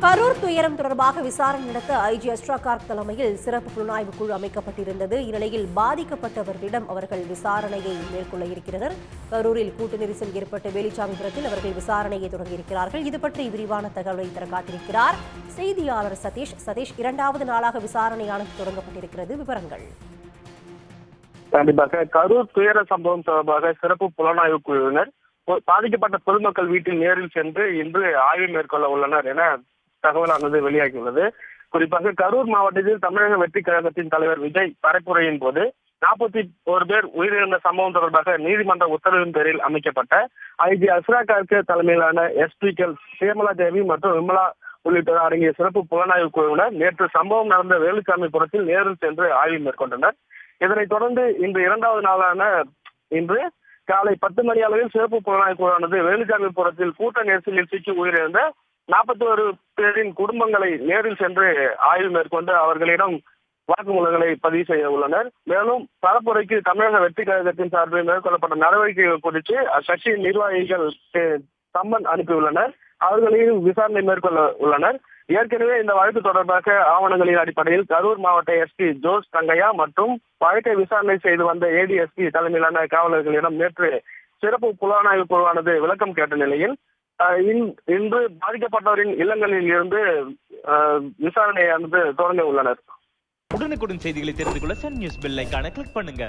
கரூர் துயரம் தொடர்பாக விசாரணை நடத்த ஐஜி அஸ்ரா கார்க் தலைமையில் சிறப்பு புலனாய்வு குழு அமைக்கப்பட்டிருந்தது. இந்நிலையில் பாதிக்கப்பட்டவர்களிடம் அவர்கள் விசாரணையை மேற்கொள்ள இருக்கிறனர். கரூரில் கூட்ட நெரிசல் ஏற்பட்ட வேலுச்சாமிபுரத்தில் அவர்கள் விசாரணையை தொடங்கியிருக்கிறார்கள். இது பற்றி விரிவான தகவலை தர காத்திருக்கிறார் செய்தியாளர் சதீஷ். சதீஷ், இரண்டாவது நாளாக விசாரணையானது தொடங்கப்பட்டிருக்கிறது. விவரங்கள். கண்டிப்பாக கரூர் துயர சம்பவம் தொடர்பாக சிறப்பு புலனாய்வு குழுவினர் பாதிக்கப்பட்ட பொதுமக்கள் வீட்டில் நேரில் சென்று இன்று ஆய்வு மேற்கொள்ள உள்ளனர் என தகவலானது வெளியாகியுள்ளது. குறிப்பாக கரூர் மாவட்டத்தில் தமிழக வெற்றி கழகத்தின் தலைவர் விஜய் பரப்புரையின் போது 41 பேர் உயிரிழந்த சம்பவம் தொடர்பாக நீதிமன்ற உத்தரவின் பேரில் அமைக்கப்பட்ட ஐஜி அஸ்ரா கார்க் தலைமையிலான எஸ்பிக்கள் சியமலா தேவி மற்றும் விமலா உள்ளிட்டோர் அடங்கிய சிறப்பு புலனாய்வு குழுவினர் நேற்று சம்பவம் நடந்த வேலுச்சாமிபுரத்தில் நேரில் சென்று ஆய்வு மேற்கொண்டனர். இதனைத் தொடர்ந்து இன்று இரண்டாவது நாளான இன்று காலை 10 மணி அளவில் சிறப்பு புலனாய்வு குழுவானது வேலுச்சாமிபுரத்தில் கூட்ட நெரிசலில் சிக்கி உயிரிழந்த 41 பேரின் குடும்பங்களை நேரில் சென்று ஆய்வு மேற்கொண்டு அவர்களிடம் வாக்குமூலங்களை பதிவு செய்ய உள்ளனர். மேலும் பரப்புரைக்கு தமிழக வெற்றி கழகத்தின் சார்பில் மேற்கொள்ளப்பட்ட நடவடிக்கைகள் குறித்து அக்கட்சியின் நிர்வாகிகள் சம்மன் அனுப்பியுள்ளனர். அவர்களையும் விசாரணை மேற்கொள்ள உள்ளனர். ஏற்கனவே இந்த வழக்கு தொடர்பாக ஆவணங்களின் அடிப்படையில் கரூர் மாவட்ட எஸ்பி ஜோஸ் தங்கையா மற்றும் வழக்கை விசாரணை செய்து வந்த ஏடிஎஸ்பி தலைமையிலான காவலர்களிடம் நேற்று சிறப்பு புலனாய்வு குழுவானது விளக்கம் கேட்ட நிலையில் இன்று பாதிக்கப்பட்டவரின் இல்லங்களில் இருந்து விசாரணையானது தொடங்க உள்ளனர். உடனுக்குடன் செய்திகளை தெரிந்து கொள்ள சன் நியூஸ் பெல் ஐகானை கிளிக் பண்ணுங்க.